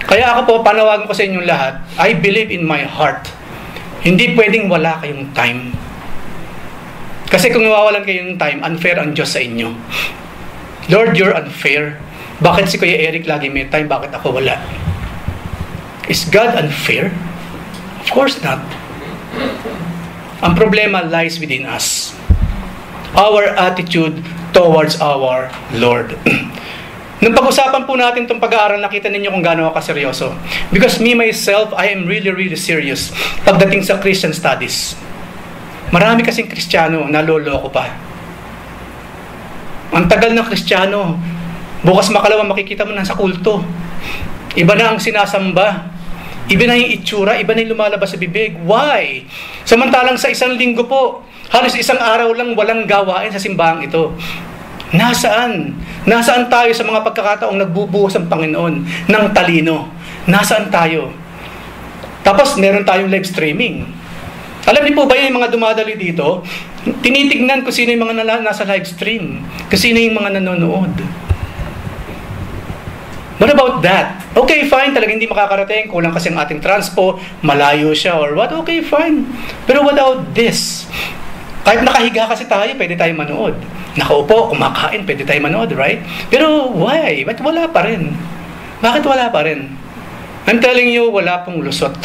Kaya ako po, panawagan ko sa inyong lahat, I believe in my heart. Hindi pwedeng wala kayong time. Kasi kung nawawalan kayo ng time, unfair ang Diyos sa inyo. Lord, you're unfair. Bakit si Kuya Eric lagi may time? Bakit ako wala? Is God unfair? Of course not. Ang problema lies within us. Our attitude towards our Lord. Nung pag-usapan po natin itong pag-aaral, nakita ninyo kung gaano ako kaseryoso. Because me, myself, I am really, really serious pagdating sa Christian studies. Marami kasing Kristiyano, naloloko pa. Ang tagal ng Kristiyano, bukas makalawa makikita mo na sa kulto. Iba na ang sinasamba. Iba na yung itsura, iba na yung lumalabas sa bibig. Why? Samantalang sa isang linggo po, halos isang araw lang walang gawain sa simbahang ito. Nasaan? Nasaan tayo sa mga pagkakataong nagbubuhos ang Panginoon ng talino? Nasaan tayo? Tapos meron tayong live streaming. Alam niyo po ba yung mga dumadali dito? Tinitignan ko sino yung mga nasa live stream. Kasi sino yung mga nanonood. What about that? Okay, fine, talagang hindi makakarating, kulang kasi ang ating transpo, malayo siya or what, okay, fine. Pero without this, kahit nakahiga kasi tayo, pwede tayo manood. Nakaupo, kumakain, pwede tayo manood, right? Pero why? Ba't wala pa rin? Bakit wala pa rin? I'm telling you, wala pong lusot.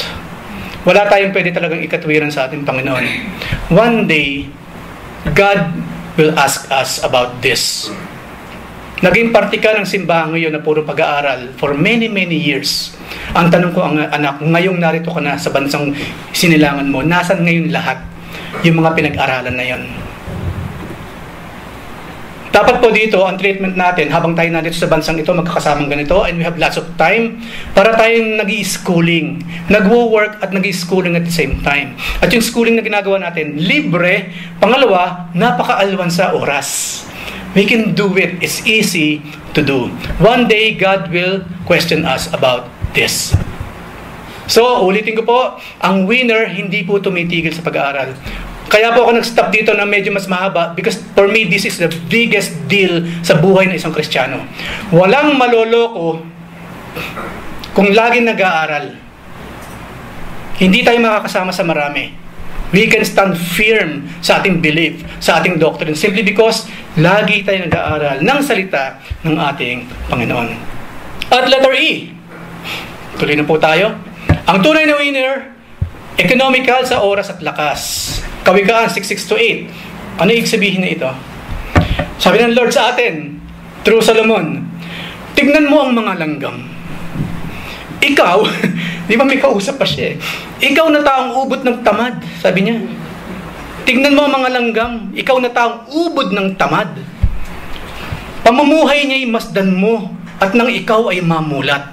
Wala tayong pwede talagang ikatwiran sa ating Panginoon. One day, God will ask us about this. Naging parte ka ng simbahan ngayon na puro pag-aaral for many, many years. Ang tanong ko, anak, ngayong narito ka na sa bansang sinilangan mo, nasan ngayon lahat yung mga pinag-aralan na yon? Dapat po dito, ang treatment natin, habang tayo nandito sa bansang ito, magkakasamang ganito, and we have lots of time, para tayong nag-i-schooling, nag-work at nag-i-schooling at the same time. At yung schooling na ginagawa natin, libre. Pangalawa, napaka-alwan sa oras. We can do it. It's easy to do. One day, God will question us about this. So, ulitin ko po, ang winner hindi po tumitigil sa pag-aaral. Kaya po ako nag-stop dito na medyo mas mahaba because for me, this is the biggest deal sa buhay ng isang Kristiyano. Walang maloloko kung laging nag-aaral. Hindi tayo makakasama sa marami. We can stand firm sa ating belief, sa ating doctrine, simply because lagi tayo nag-aaral ng salita ng ating Panginoon. At letter E. Tuloy na po tayo. Ang tunay na winner, economical sa oras at lakas. Kawikaan 6:6-8. Ano ibig sabihin na ito? Sabi ng Lord sa atin, through Solomon, tignan mo ang mga langgam. Ikaw, di ba may kausap pa siya eh? Ikaw na taong ubod ng tamad, sabi niya. Tignan mo ang mga langgam, ikaw na taong ubod ng tamad. Pamumuhay niya'y masdan mo at nang ikaw ay mamulat.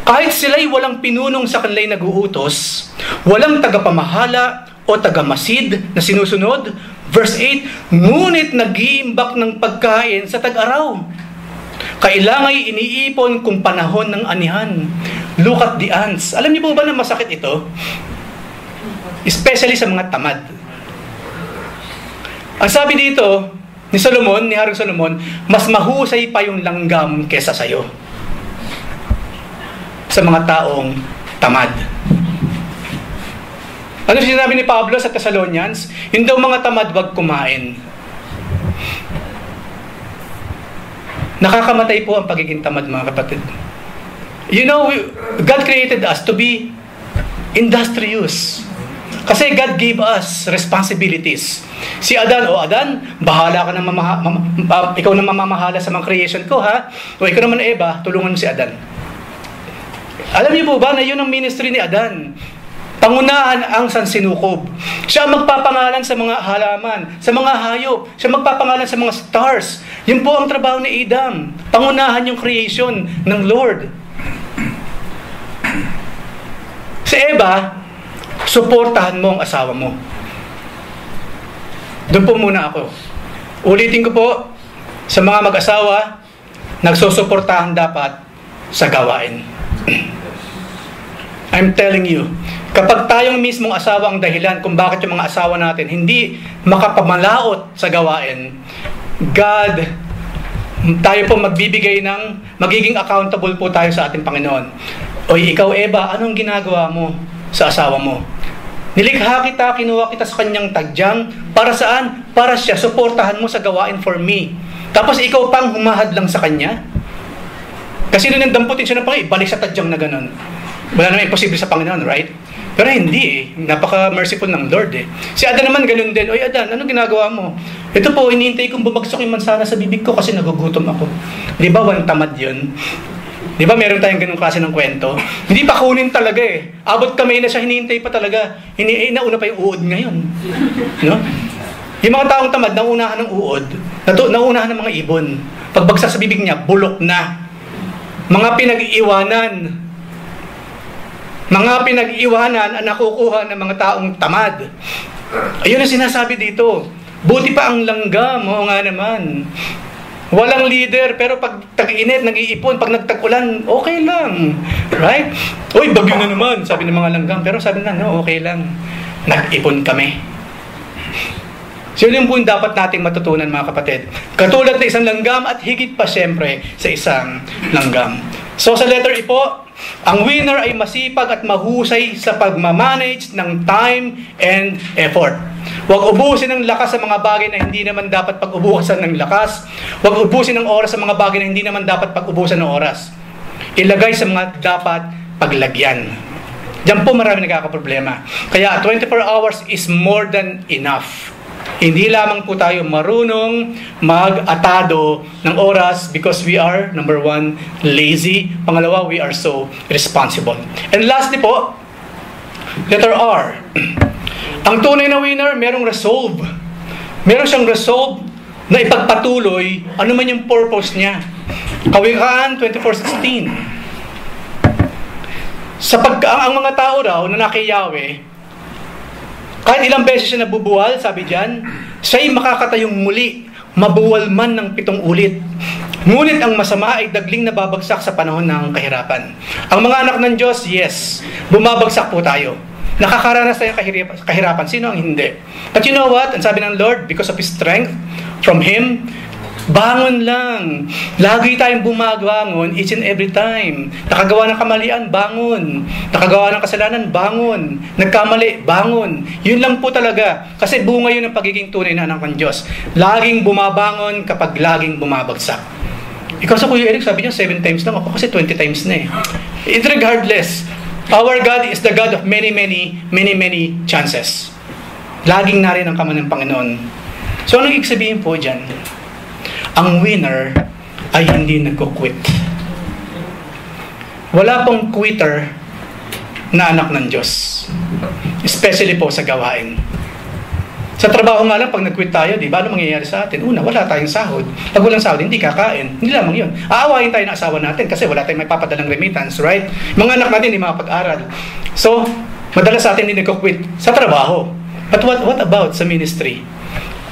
Kahit sila'y walang pinunong sa kanila'y nag-uutos, walang tagapamahala o tagamasid na sinusunod. Verse 8, ngunit nag-iimbak ng pagkain sa tag-araw. Kailangay iniipon kung panahon ng anihan. Look at the ants. Alam niyo po ba na masakit ito? Especially sa mga tamad. Ang sabi dito ni Solomon, ni Haring Solomon, mas mahusay pa yung langgam kesa sayo. Sa mga taong tamad. Ano sinabi ni Pablo sa Thessalonians? Yung daw mga tamad wag kumain. Nakakamatay po ang pagiging tamad, mga kapatid. You know, God created us to be industrious. Kasi God gave us responsibilities. Si Adan, Adan, bahala ka na ikaw na mamamahala sa mga creation ko, ha? O ikaw naman, Eva, tulungan mo si Adan. Alam niyo po ba na yun ang ministry ni Adan? Pangunahan ang sansinukob. Siya ang magpapangalan sa mga halaman, sa mga hayop. Siya magpapangalan sa mga stars. Yun po ang trabaho ni Adam. Pangunahan yung creation ng Lord. Si Eva, suportahan mo ang asawa mo. Doon po muna ako. Ulitin ko po, sa mga mag-asawa, nagsusuportahan dapat sa gawain. I'm telling you, kapag tayong mismong asawa ang dahilan kung bakit yung mga asawa natin hindi makapamalaot sa gawain, God, tayo po magbibigay ng, magiging accountable po tayo sa ating Panginoon. Oy, ikaw Eva, anong ginagawa mo sa asawa mo? Nilikha kita, kinuha kita sa kanyang tadyang. Para saan? Para siya, suportahan mo sa gawain for me. Tapos ikaw pang humahad lang sa kanya? Kasi nung damputin siya ng Panginoon, balik sa tadyang na ganun. Wala naman imposible sa Panginoon, right? Pero hindi eh. Napaka-merciful ng Lord eh. Si Adan naman ganun din. Oy Adan, anong ginagawa mo? Ito po, hinihintay kong bumagsak yung mansana sa bibig ko kasi nagugutom ako. Di ba, one tamad yun? Di ba, meron tayong ganung klase ng kwento? Hindi pa kunin talaga eh. Abot kamay na siya, hinihintay pa talaga. Nauna pa yung uod ngayon. No? Yung mga taong tamad, naunahan ng uod, naunahan ng mga ibon. Pagbagsak sa bibig niya, bulok na. Mga pinag-iwanan ang nakukuha ng mga taong tamad. Ayun ang sinasabi dito. Buti pa ang langgam, oo nga naman. Walang leader, pero pag tag-init, nag-iipon, pag nagtag-ulan, okay lang. Right? Uy, bagyo na naman, sabi ng mga langgam. Pero sabi nila, no, okay lang. Nag-ipon kami. So yun po yung dapat nating matutunan, mga kapatid. Katulad na isang langgam at higit pa siyempre sa isang langgam. So sa letter E po, ang winner ay masipag at mahusay sa pagmamanage ng time and effort. Huwag ubusin ng lakas sa mga bagay na hindi naman dapat pag-ubusan ng lakas. Huwag ubusin ng oras sa mga bagay na hindi naman dapat pag-ubusan ng oras. Ilagay sa mga dapat paglagyan. Diyan po marami nagkakaproblema. Kaya 24 hours is more than enough. Hindi lamang po tayo marunong mag-atado ng oras because we are, number one, lazy. Pangalawa, we are so responsible. And lastly po, letter R. Ang tunay na winner, merong resolve. Meron siyang resolve na ipagpatuloy ano man yung purpose niya. Kawikaan 24:16. Ang mga tao raw na kay Yahweh, kahit ilang beses siya nabubuwal, sabi diyan, siya'y makakatayong muli, mabuwal man ng 7 ulit. Ngunit ang masama ay dagling nababagsak sa panahon ng kahirapan. Ang mga anak ng Diyos, yes, bumabagsak po tayo. Nakakaranas tayo kahirapan. Sino ang hindi? But you know what? Ang sabi ng Lord, because of His strength from Him, bangon lang. Lagi tayong bumabangon each and every time. Nakagawa ng kamalian, bangon. Nakagawa ng kasalanan, bangon. Nagkamali, bangon. Yun lang po talaga. Kasi bunga yun ng pagiging tunay na anak ng Diyos. Laging bumabangon kapag laging bumabagsak. Ikaw sa Kuya Eric, sabi niya 7 times lang. Ako kasi 20 times na eh. Regardless, our God is the God of many chances. Laging narin ang kamay ng Panginoon. So anong ibig sabihin po dyan? Ang winner ay hindi nagko-quit. Wala pong quitter na anak ng Diyos. Especially po sa gawain. Sa trabaho nga lang, pag nag-quit tayo, di ba, ano mangyayari sa atin? Una, wala tayong sahod. Pag walang sahod, hindi kakain. Hindi lamang yun. Aawayin tayo ng asawa natin kasi wala tayong may papadalang remittance, right? Mga anak natin hindi makapag-aral. So, madalas sa atin hindi nagko-quit sa trabaho. But what about sa ministry?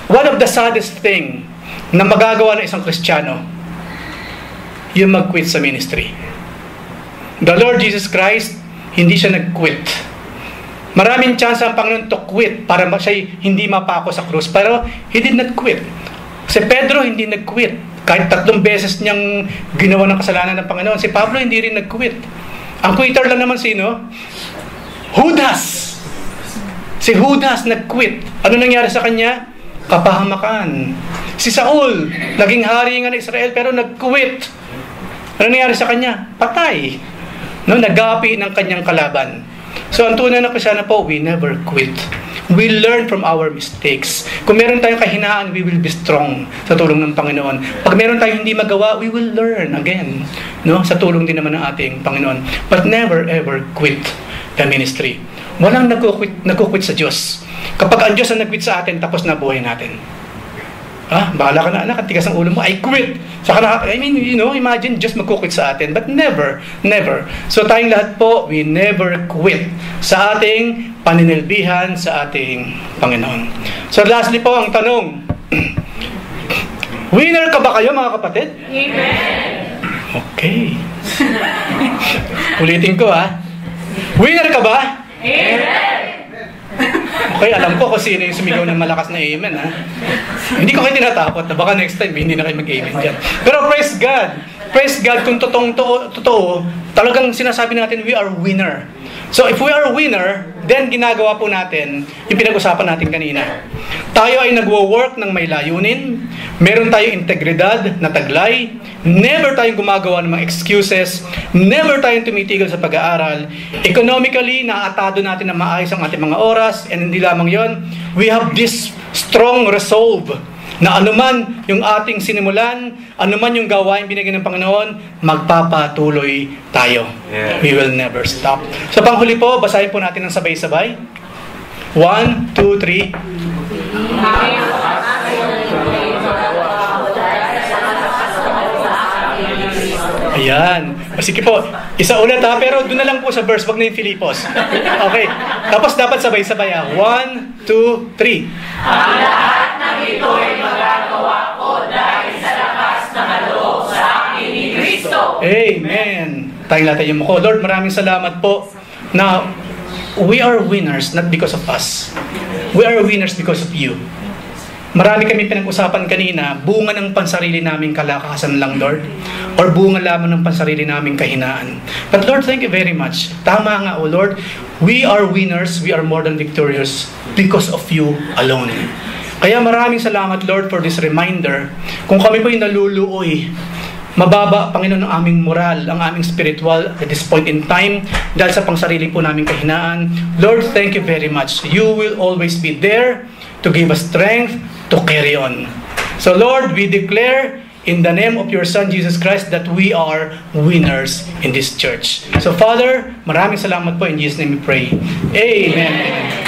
One of the saddest thing na magagawa ng isang Kristiyano, yung mag-quit sa ministry. The Lord Jesus Christ, hindi siya nag-quit. Maraming chance ang Panginoon to quit para siya hindi mapako sa krus. Pero he did not quit. Si Pedro hindi nag-quit. Kahit 3 beses niyang ginawa ng kasalanan ng Panginoon. Si Pablo hindi rin nag-quit. Ang quitter lang naman sino? Judas. Si Judas nag-quit. Ano nangyari sa kanya? Kapahamakan. Si Saul, naging hari nga ng Israel pero nag-quit. Ano nangyari sa kanya? Patay. No, nagapi ng kanyang kalaban. So ang tunay na Kristiyano po, we never quit. We learn from our mistakes. Kung meron tayong kahinaan, we will be strong sa tulong ng Panginoon. Pag meron tayong hindi magawa, we will learn again. No? Sa tulong din naman ng ating Panginoon. But never ever quit the ministry. Walang nagkukwit sa Diyos. Kapag ang Diyos ang nagquit sa atin, tapos na buhay natin. Bahala ka na anak, ang tigas ng ulo mo, I quit. Imagine Diyos magkukwit sa atin. But never. So tayong lahat po, we never quit sa ating paninilbihan sa ating Panginoon. So lastly po, ang tanong, winner ka ba kayo mga kapatid? Amen. Okay. Ulitin ko Winner ka ba? Amen. Okay, alam ko kung sino yung sumigaw ng malakas na amen Hindi ko kayo tinatapot na baka next time hindi na kayo mag-amen dyan. Pero praise God. Praise God kung totoo, talagang sinasabi natin we are winner. So if we are a winner, then ginagawa po natin yung pinag-usapan natin kanina. Tayo ay nagwo-work ng may layunin, meron tayong integridad na taglay, never tayong gumagawa ng mga excuses, never tayong tumitigil sa pag-aaral. Economically, naatado natin na maayos ang ating mga oras, and hindi lamang yon, we have this strong resolve na anuman yung ating sinimulan, anuman yung gawain binigyan ng Panginoon, magpapatuloy tayo. Yeah. We will never stop. So panghuli po, basahin po natin ng sabay-sabay. 1, 2, 3. Ayan. Sige po. Isa ulit pero doon na lang po sa verse, wag na yung Filipos. Okay. Tapos dapat sabay-sabay 1, 2, 3. Ang lahat ng ito'y magagawa ko dahil sa lakas ng loob sa akin ni Kristo. Amen. Tayong natin yung mukha. Lord, maraming salamat po na we are winners not because of us. We are winners because of you. Marami kami pinag-usapan kanina, bunga ng pansarili naming kalakasan lang, Lord. Or bunga lamang ng pansarili naming kahinaan. But Lord, thank you very much. Tama nga, O Lord. We are winners, we are more than victorious because of you alone. Kaya maraming salamat, Lord, for this reminder. Kung kami po yung naluluoy, mababa, Panginoon, ang aming moral, ang aming spiritual at this point in time dahil sa pangsarili po naming kahinaan. Lord, thank you very much. You will always be there to give us strength to carry on. So Lord, we declare in the name of your Son Jesus Christ that we are winners in this church. So Father, maraming salamat po, in Jesus' name we pray. Amen.